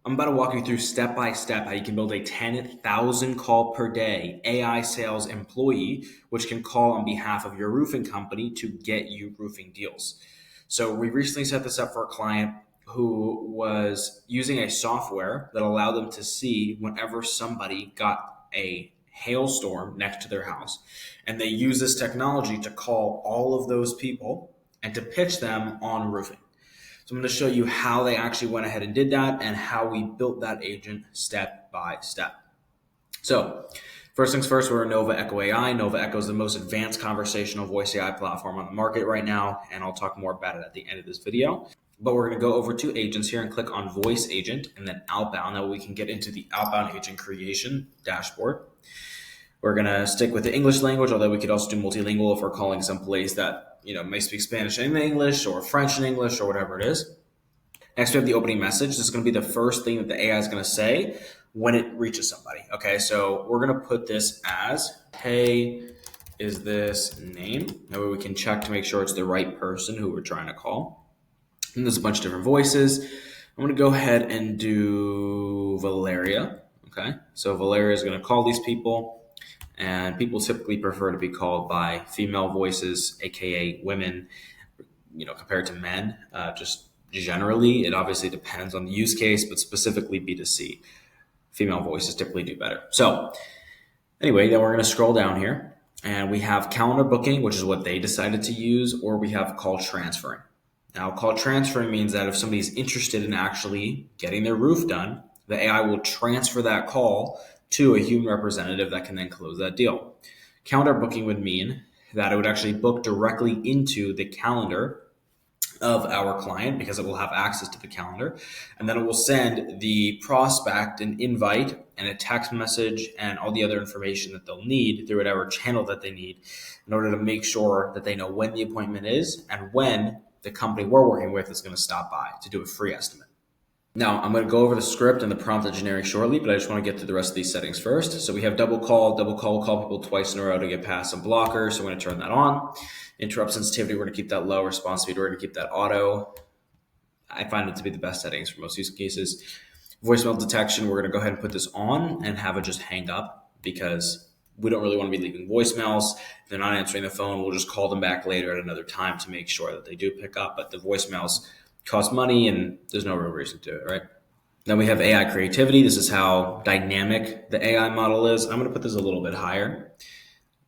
I'm about to walk you through step by step how you can build a 10,000 call per day AI sales employee, which can call on behalf of your roofing company to get you roofing deals. So, we recently set this up for a client who was using a software that allowed them to see whenever somebody got a hailstorm next to their house. And they use this technology to call all of those people and to pitch them on roofing. So I'm going to show you how they actually went ahead and did that and how we built that agent step by step. So first things first, we're in Nova Echo AI. Nova Echo is the most advanced conversational voice AI platform on the market right now, and I'll talk more about it at the end of this video. But we're going to go over to agents here and click on voice agent and then outbound. Now we can get into the outbound agent creation dashboard. We're going to stick with the English language, although we could also do multilingual if we're calling some place that may speak Spanish and English or French and English or whatever it is. Next, we have the opening message. This is going to be the first thing that the AI is going to say when it reaches somebody. Okay, so we're going to put this as, hey, is this name? That way we can check to make sure it's the right person who we're trying to call. And there's a bunch of different voices. I'm going to go ahead and do Valeria. Okay, so Valeria is going to call these people. And people typically prefer to be called by female voices, aka women, compared to men. Just generally, it obviously depends on the use case, but specifically B2C, female voices typically do better. So anyway, then we're going to scroll down here, and we have calendar booking, which is what they decided to use, or we have call transferring. Now, call transferring means that if somebody's interested in actually getting their roof done, the AI will transfer that call to a human representative that can then close that deal. Calendar booking would mean that it would actually book directly into the calendar of our client because it will have access to the calendar. And then it will send the prospect an invite and a text message and all the other information that they'll need through whatever channel that they need in order to make sure that they know when the appointment is and when the company we're working with is going to stop by to do a free estimate. Now, I'm going to go over the script and the prompt generic shortly, but I just want to get through the rest of these settings first. So we have double call. Double call will call people twice in a row to get past some blockers. So we're going to turn that on. Interrupt sensitivity, we're going to keep that low. Response speed, we're going to keep that auto. I find it to be the best settings for most use cases. Voicemail detection, we're going to go ahead and put this on and have it just hang up because we don't really want to be leaving voicemails. If they're not answering the phone, we'll just call them back later at another time to make sure that they do pick up. But the voicemails cost money and there's no real reason to do it, right? Then we have AI creativity. This is how dynamic the AI model is. I'm going to put this a little bit higher,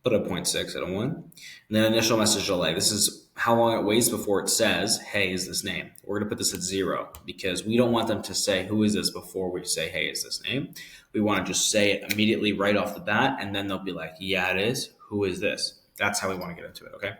put a 0.6 at a 1. And then initial message delay. This is how long it waits before it says, hey, is this name? We're going to put this at 0 because we don't want them to say, who is this before we say, hey, is this name? We want to just say it immediately right off the bat, and then they'll be like, yeah, it is. Who is this? That's how we want to get into it, okay?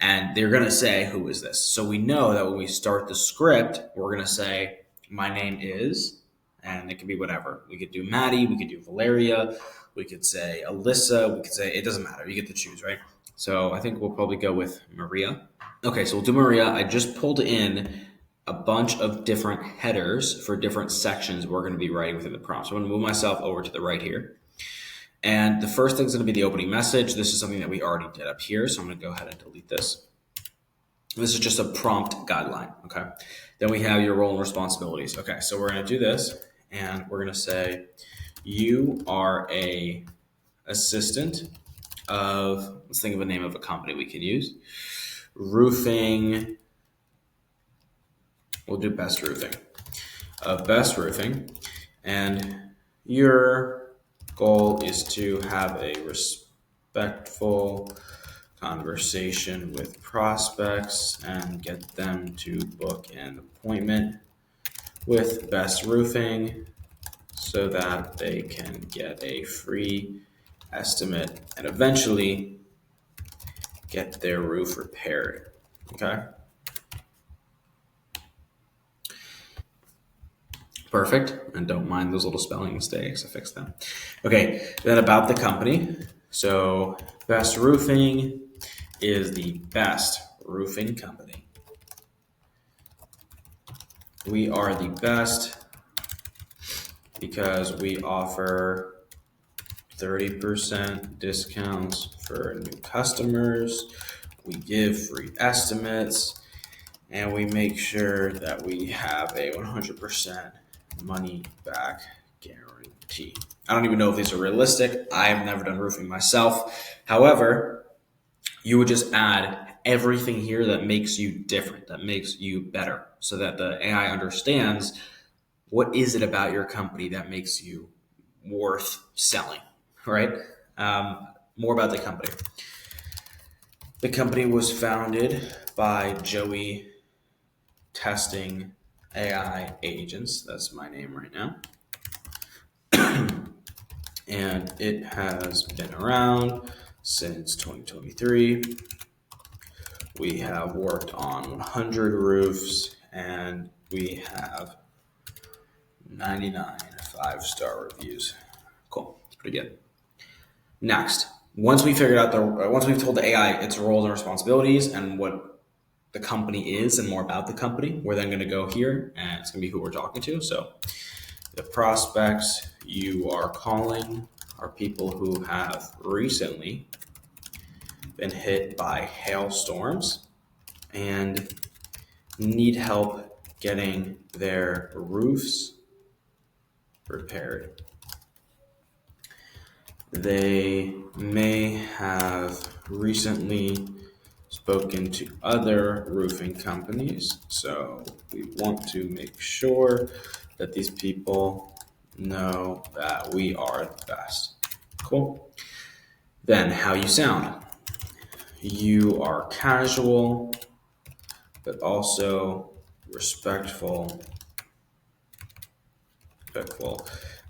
And they're going to say, who is this? So we know that when we start the script, we're going to say, my name is, and it could be whatever. We could do Maddie, we could do Valeria, we could say Alyssa, we could say, it doesn't matter. You get to choose, right? So I think we'll probably go with Maria. Okay, so we'll do Maria. I just pulled in a bunch of different headers for different sections we're going to be writing within the prompt. So I'm going to move myself over to the right here. And the first thing is going to be the opening message. This is something that we already did up here. So I'm going to go ahead and delete this. This is just a prompt guideline. Okay. Then we have your role and responsibilities. Okay. So we're going to do this and we're going to say, you are a assistant of, let's think of a name of a company we can use. Roofing. We'll do Best Roofing. Best Roofing. And your goal is to have a respectful conversation with prospects and get them to book an appointment with Best Roofing so that they can get a free estimate and eventually get their roof repaired. Okay. Perfect. And don't mind those little spelling mistakes. I fixed them. Okay. Then about the company. So Best Roofing is the best roofing company. We are the best because we offer 30% discounts for new customers. We give free estimates and we make sure that we have a 100% money back guarantee. I don't even know if these are realistic. I've never done roofing myself. However, you would just add everything here that makes you different, that makes you better, so that the AI understands what is it about your company that makes you worth selling, right? More about the company. The company was founded by Joey Testing AI Agents. That's my name right now. And it has been around since 2023. We have worked on 100 roofs and we have 99 5-star reviews. Cool. It's pretty good. Next, once we figured out once we've told the AI its roles and responsibilities and what the company is and more about the company, we're then going to go here and it's going to be who we're talking to. So the prospects you are calling are people who have recently been hit by hailstorms and need help getting their roofs repaired. They may have recently spoken to other roofing companies, so we want to make sure that these people know that we are the best. Cool. Then how you sound. You are casual, but also respectful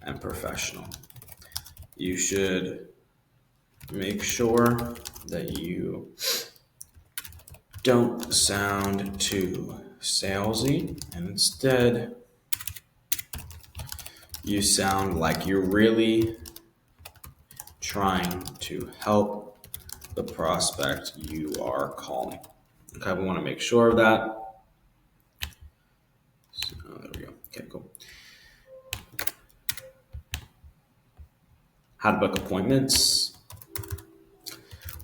and professional. You should make sure that you don't sound too salesy, and instead you sound like you're really trying to help the prospect you are calling. Okay, we want to make sure of that. So there we go. Okay, cool. How to book appointments.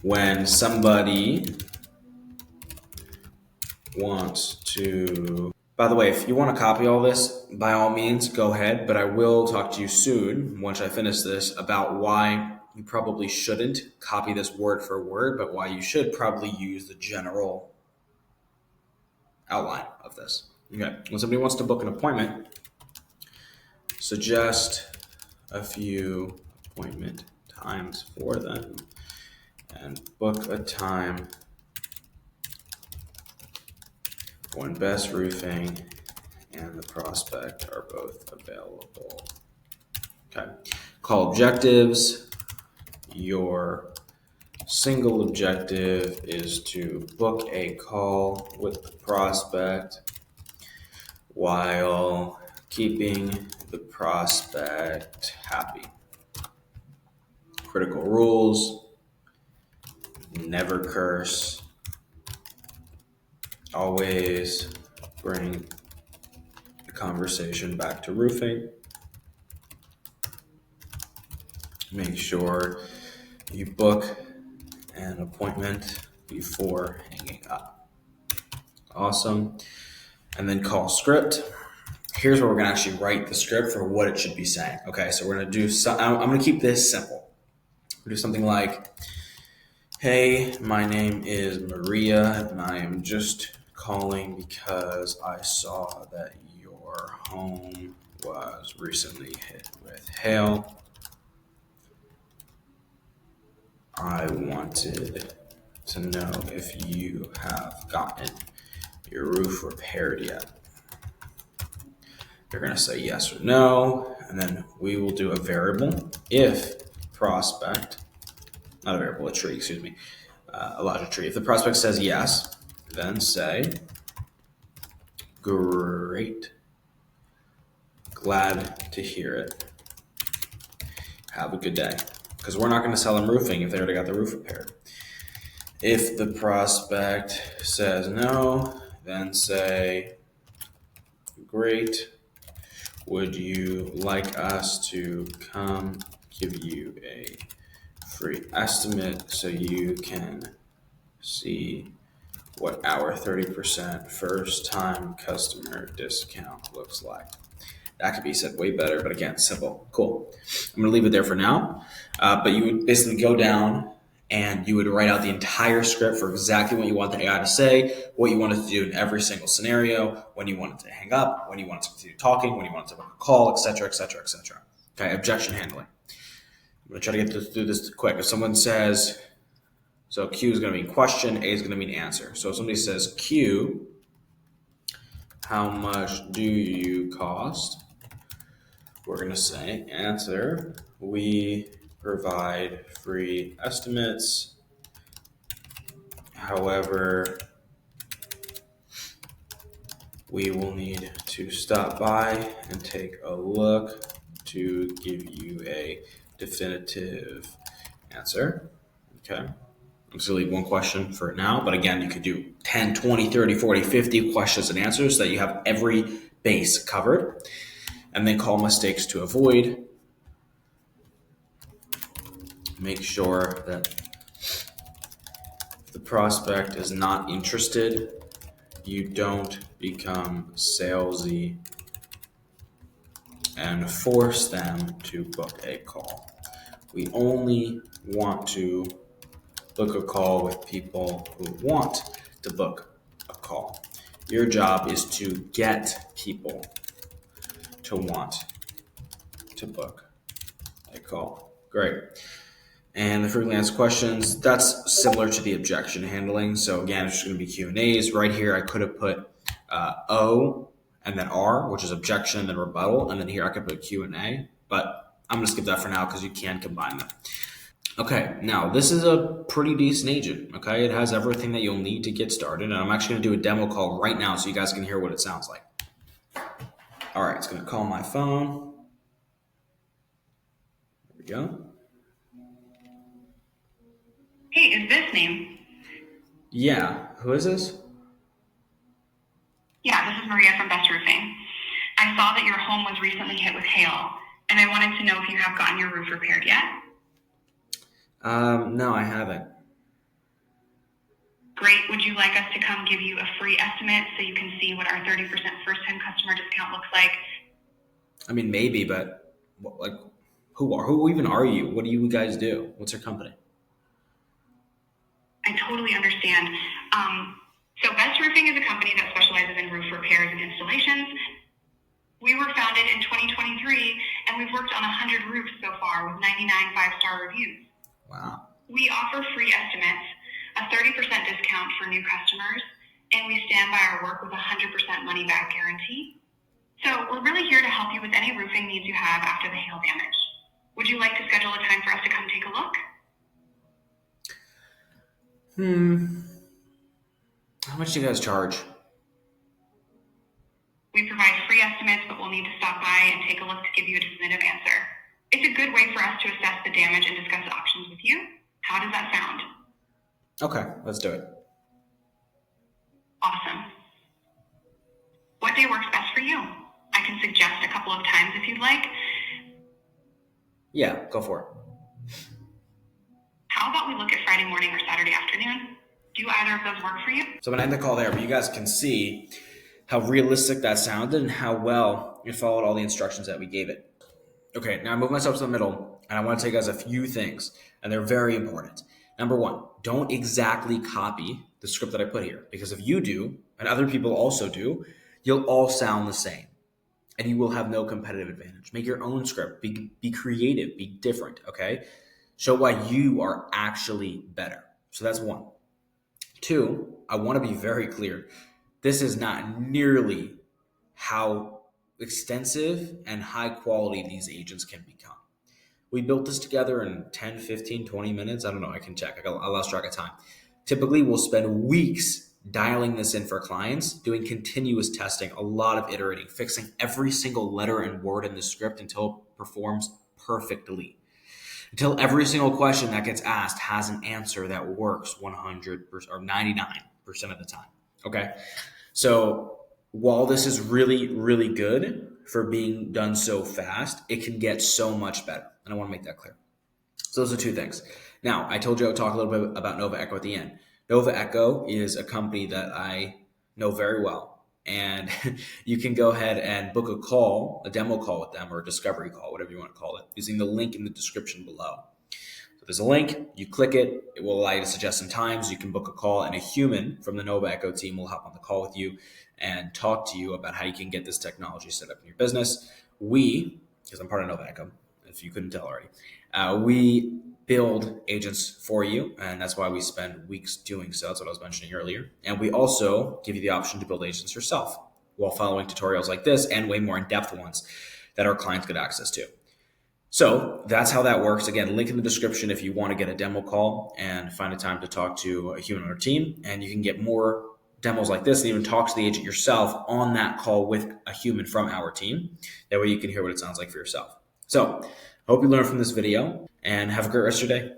When somebody wants to... By the way, if you want to copy all this, by all means, go ahead. But I will talk to you soon, once I finish this, about why you probably shouldn't copy this word for word, but why you should probably use the general outline of this. Okay. When somebody wants to book an appointment, suggest a few appointment times for them and book a time when Best Roofing and the prospect are both available. Okay. Call objectives. Your single objective is to book a call with the prospect while keeping the prospect happy. Critical rules: never curse, always bring the conversation back to roofing, make sure you book an appointment before hanging up. Awesome. And then call script. Here's where we're going to actually write the script for what it should be saying. Okay, so we're going to do I'm going to keep this simple. We'll do something like, hey, my name is Maria, and I am just calling because I saw that your home was recently hit with hail. I wanted to know if you have gotten your roof repaired yet. You're going to say yes or no, and then we will do a variable. If prospect, not a variable, a tree, excuse me, a logic tree. If the prospect says yes, then say, great, glad to hear it. Have a good day. Because we're not going to sell them roofing if they already got the roof repaired. If the prospect says no, then say, great, would you like us to come give you a free estimate so you can see what our 30% first time customer discount looks like? That could be said way better, but again, simple. Cool. I'm going to leave it there for now. But you would basically go down and you would write out the entire script for exactly what you want the AI to say, what you want it to do in every single scenario, when you want it to hang up, when you want it to continue talking, when you want it to book a call, etc., etc., etc. Okay, objection handling. I'm going to try to get through this quick. If someone says, so Q is going to mean question, A is going to mean answer. So if somebody says, Q, how much do you cost? We're going to say, answer, we provide free estimates. However, we will need to stop by and take a look to give you a definitive answer. Okay. I'm just going to leave one question for now, but again, you could do 10, 20, 30, 40, 50 questions and answers so that you have every base covered. And then call mistakes to avoid. Make sure that if the prospect is not interested, you don't become salesy and force them to book a call. We only want to book a call with people who want to book a call. Your job is to get people to want to book a call. Great. And the frequently asked questions, that's similar to the objection handling. So again, it's just going to be Q&As. Right here, I could have put O and then R, which is objection and then rebuttal. And then here I could put Q&A. But I'm going to skip that for now because you can combine them. Okay, now this is a pretty decent agent. Okay, it has everything that you'll need to get started. And I'm actually going to do a demo call right now so you guys can hear what it sounds like. All right, it's going to call my phone. There we go. Hey, is this name? Yeah, who is this? Yeah, this is Maria from Best Roofing. I saw that your home was recently hit with hail, and I wanted to know if you have gotten your roof repaired yet. No, I haven't. Great. Would you like us to come give you a free estimate so you can see what our 30% first-time customer discount looks like? I mean, maybe, but like, who even are you? What do you guys do? What's your company? I totally understand. So Best Roofing is a company that specializes in roof repairs and installations. We were founded in 2023, and we've worked on 100 roofs so far with 99 five-star reviews. Wow. We offer free estimates, a 30% discount for new customers, and we stand by our work with a 100% money-back guarantee. So we're really here to help you with any roofing needs you have after the hail damage. Would you like to schedule a time for us to come take a look? How much do you guys charge? We provide free estimates, but we'll need to stop by and take a look to give you a definitive answer. It's a good way for us to assess the damage and discuss options with you. How does that sound? Okay, let's do it. Awesome. What day works best for you? I can suggest a couple of times if you'd like. Yeah, go for it. How about we look at Friday morning or Saturday afternoon? Do either of those work for you? So I'm going to end the call there, but you guys can see how realistic that sounded and how well it followed all the instructions that we gave it. Okay, now I move myself to the middle, and I want to tell you guys a few things, and they're very important. Number one, don't exactly copy the script that I put here, because if you do, and other people also do, you'll all sound the same, and you will have no competitive advantage. Make your own script. Be creative. Be different, okay? Show why you are actually better. So that's one. Two, I want to be very clear. This is not nearly how extensive and high quality these agents can become. We built this together in 10, 15, 20 minutes. I don't know. I can check. I lost track of time. Typically, we'll spend weeks dialing this in for clients, doing continuous testing, a lot of iterating, fixing every single letter and word in the script until it performs perfectly. Until every single question that gets asked has an answer that works 100% or 99% of the time. Okay. So while this is really, really good for being done so fast, it can get so much better. And I want to make that clear. So those are two things. Now, I told you I would talk a little bit about Nova Echo at the end. Nova Echo is a company that I know very well. and you can go ahead and book a call, a demo call with them, or a discovery call, whatever you want to call it, using the link in the description below. So there's a link, you click it, it will allow you to suggest some times. You can book a call, and a human from the Nova Echo team will hop on the call with you and talk to you about how you can get this technology set up in your business. We, because I'm part of Nova Echo, if you couldn't tell already, we build agents for you, and that's why we spend weeks doing so. That's what I was mentioning earlier. And we also give you the option to build agents yourself while following tutorials like this and way more in-depth ones that our clients get access to. So that's how that works. Again, link in the description if you want to get a demo call and find a time to talk to a human on our team. And you can get more demos like this and even talk to the agent yourself on that call with a human from our team. That way you can hear what it sounds like for yourself. So hope you learned from this video and have a great rest of your day.